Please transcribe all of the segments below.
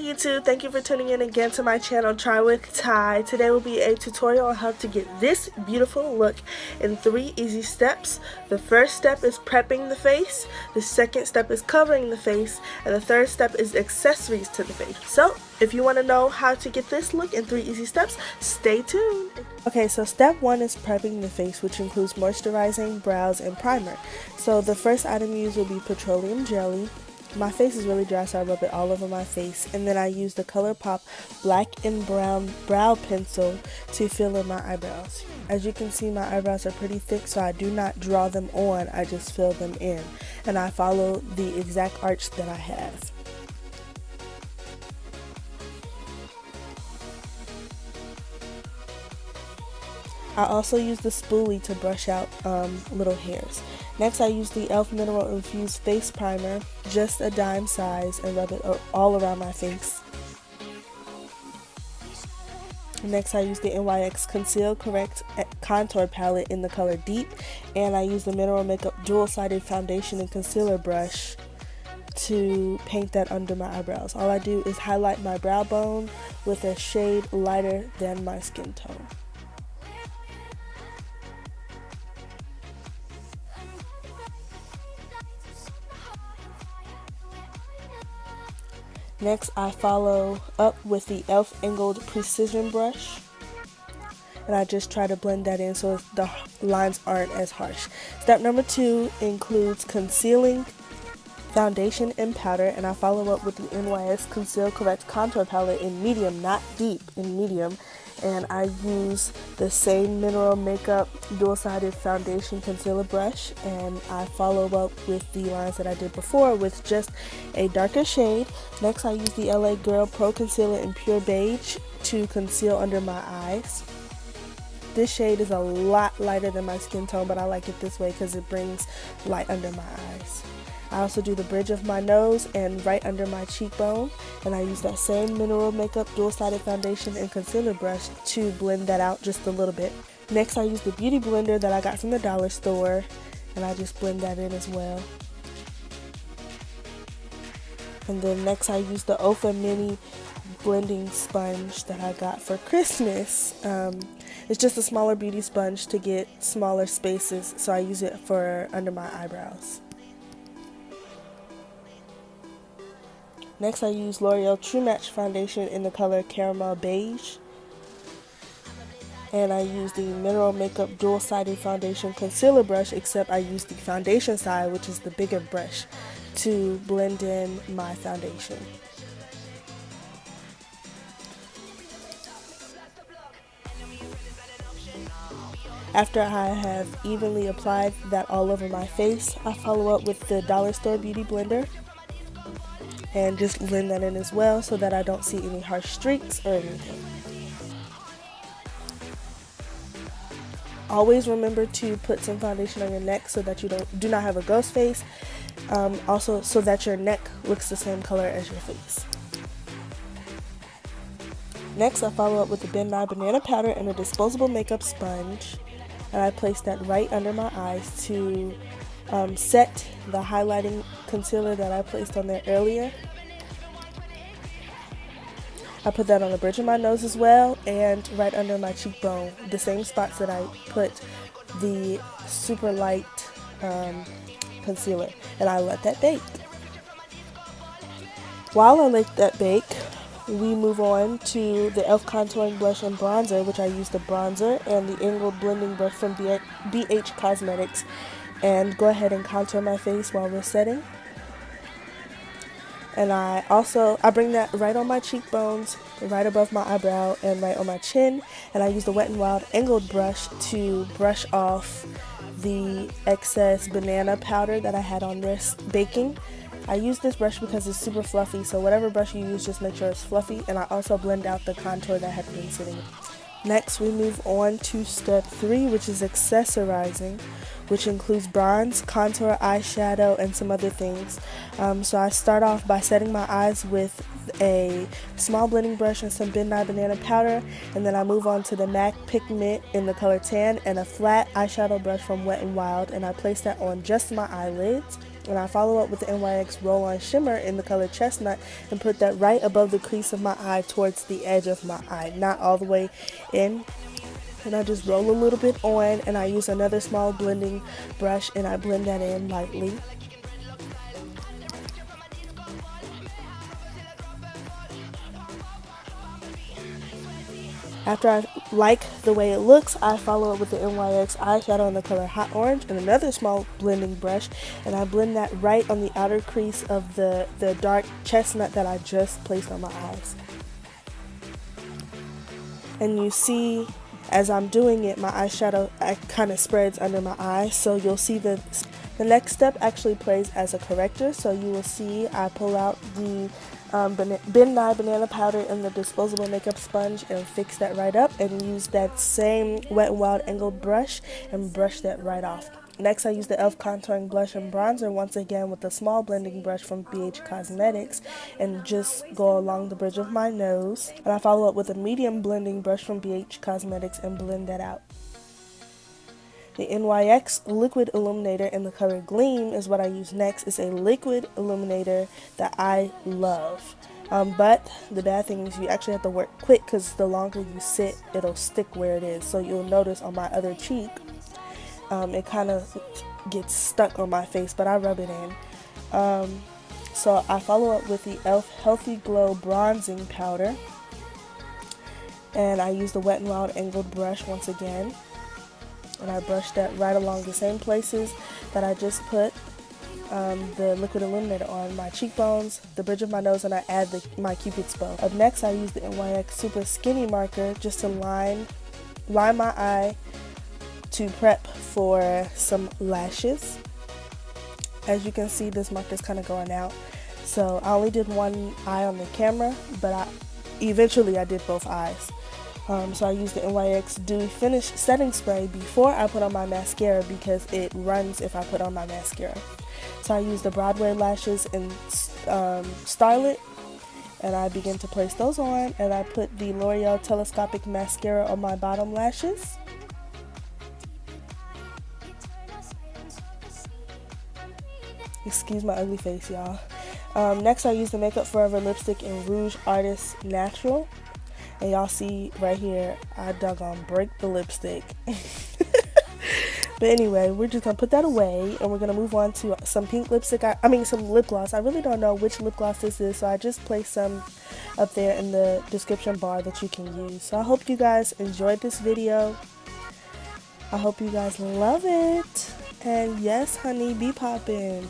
YouTube, thank you for tuning in again to my channel Try with Ty. Today will be a tutorial on how to get this beautiful look in 3 easy steps. The first step is prepping the face, the second step is covering the face, and the third step is accessories to the face. So if you want to know how to get this look in 3 easy steps, stay tuned. Okay, so step 1 is prepping the face, which includes moisturizing, brows, and primer. So the first item used will be petroleum jelly. My face is really dry, so I rub it all over my face, and then I use the Colourpop black and brown brow pencil to fill in my eyebrows. As you can see, my eyebrows are pretty thick, so I do not draw them on, I just fill them in, and I follow the exact arch that I have. I also use the spoolie to brush out little hairs. Next, I use the e.l.f. Mineral Infused Face Primer, just a dime size, and rub it all around my face. Next, I use the NYX Conceal Correct Contour Palette in the color Deep, and I use the Mineral Makeup Dual-Sided Foundation and Concealer Brush to paint that under my eyebrows. All I do is highlight my brow bone with a shade lighter than my skin tone. Next, I follow up with the e.l.f. Angled Precision Brush, and I just try to blend that in so the lines aren't as harsh. Step number 2 includes concealing, foundation, and powder, and I follow up with the NYX Conceal Correct Contour Palette in medium, not deep, in medium, and I use the same Mineral Makeup Dual-Sided Foundation Concealer Brush, and I follow up with the lines that I did before with just a darker shade. Next, I use the LA Girl Pro Concealer in Pure Beige to conceal under my eyes. This shade is a lot lighter than my skin tone, but I like it this way because it brings light under my eyes. I also do the bridge of my nose and right under my cheekbone, and I use that same Mineral Makeup Dual-Sided Foundation and Concealer Brush to blend that out just a little bit. Next, I use the Beauty Blender that I got from the dollar store, and I just blend that in as well. And then next, I use the Offa Mini Blending Sponge that I got for Christmas. It's just a smaller beauty sponge to get smaller spaces, so I use it for under my eyebrows. Next, I use L'Oreal True Match Foundation in the color Caramel Beige. And I use the Mineral Makeup Dual-Sided Foundation Concealer Brush, except I use the foundation side, which is the bigger brush, to blend in my foundation. After I have evenly applied that all over my face, I follow up with the Dollar Store Beauty Blender and just blend that in as well so that I don't see any harsh streaks or anything. Always remember to put some foundation on your neck so that you do not have a ghost face. Also so that your neck looks the same color as your face. Next, I follow up with the Nye Banana Powder and a disposable makeup sponge, and I place that right under my eyes to set the highlighting concealer that I placed on there earlier. I put that on the bridge of my nose as well and right under my cheekbone, the same spots that I put the super light concealer, and I let that bake. While I let that bake, we move on to the e.l.f. Contouring Blush and Bronzer, which I use the bronzer and the angled blending brush from BH Cosmetics, and go ahead and contour my face while we're setting. And I bring that right on my cheekbones, right above my eyebrow, and right on my chin, and I use the Wet n Wild angled brush to brush off the excess banana powder that I had on there baking. I use this brush because it's super fluffy, so whatever brush you use, just make sure it's fluffy, and I also blend out the contour that had been sitting. Next, we move on to step 3, which is accessorizing, which includes bronze, contour, eyeshadow, and some other things. So I start off by setting my eyes with with a small blending brush and some Nye Banana Powder, and then I move on to the MAC Pigment in the color Tan and a flat eyeshadow brush from Wet n Wild, and I place that on just my eyelids. And I follow up with the NYX Roll-On Shimmer in the color Chestnut and put that right above the crease of my eye towards the edge of my eye, not all the way in. And I just roll a little bit on, and I use another small blending brush and I blend that in lightly. After I like the way it looks, I follow it with the NYX eyeshadow in the color Hot Orange and another small blending brush, and I blend that right on the outer crease of the dark chestnut that I just placed on my eyes. And you see, as I'm doing it, my eyeshadow kind of spreads under my eyes, so you'll see the next step actually plays as a corrector. So you will see I pull out the Nye Banana Powder in the disposable makeup sponge and fix that right up, and use that same Wet n Wild angled brush and brush that right off. Next, I use the e.l.f. contouring blush and bronzer once again with a small blending brush from beige Cosmetics and just go along the bridge of my nose. And I follow up with a medium blending brush from beige Cosmetics and blend that out. The NYX liquid illuminator in the color Gleam is what I use next. It's a liquid illuminator that I love. But the bad thing is you actually have to work quick, because the longer you sit, it'll stick where it is. So you'll notice on my other cheek, it kind of gets stuck on my face, but I rub it in. So I follow up with the e.l.f. Healthy Glow bronzing powder. And I use the Wet n Wild angled brush once again. And I brush that right along the same places that I just put the liquid illuminator on, my cheekbones, the bridge of my nose, and I add my Cupid's bow. Up next, I use the NYX Super Skinny Marker just to line my eye to prep for some lashes. As you can see, this marker is kind of going out. So I only did one eye on the camera, but eventually I did both eyes. So I use the NYX Dewy Finish setting spray before I put on my mascara, because it runs if I put on my mascara. So I use the Broadway lashes in Starlit, and I begin to place those on, and I put the L'Oreal Telescopic Mascara on my bottom lashes. Excuse my ugly face, y'all. Next, I use the Makeup Forever lipstick in Rouge Artist Natural. And y'all see right here, I doggone break the lipstick. But anyway, we're just going to put that away, and we're going to move on to some pink lipstick. Some lip gloss. I really don't know which lip gloss this is, so I just placed some up there in the description bar that you can use. So I hope you guys enjoyed this video. I hope you guys love it. And yes, honey, be poppin'.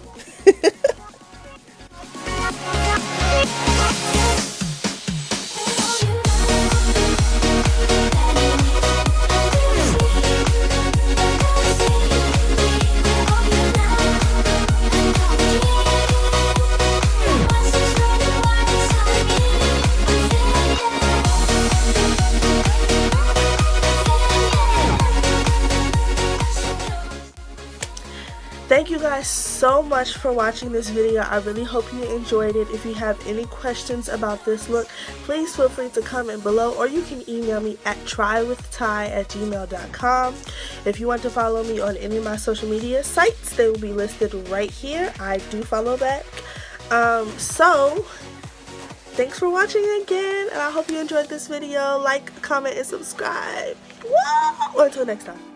Thank you guys so much for watching this video. I really hope you enjoyed it. If you have any questions about this look, please feel free to comment below, or you can email me at trywithty@gmail.com. If you want to follow me on any of my social media sites, they will be listed right here. I do follow back. So thanks for watching again, and I hope you enjoyed this video. Like, comment, and subscribe. Woo! Until next time.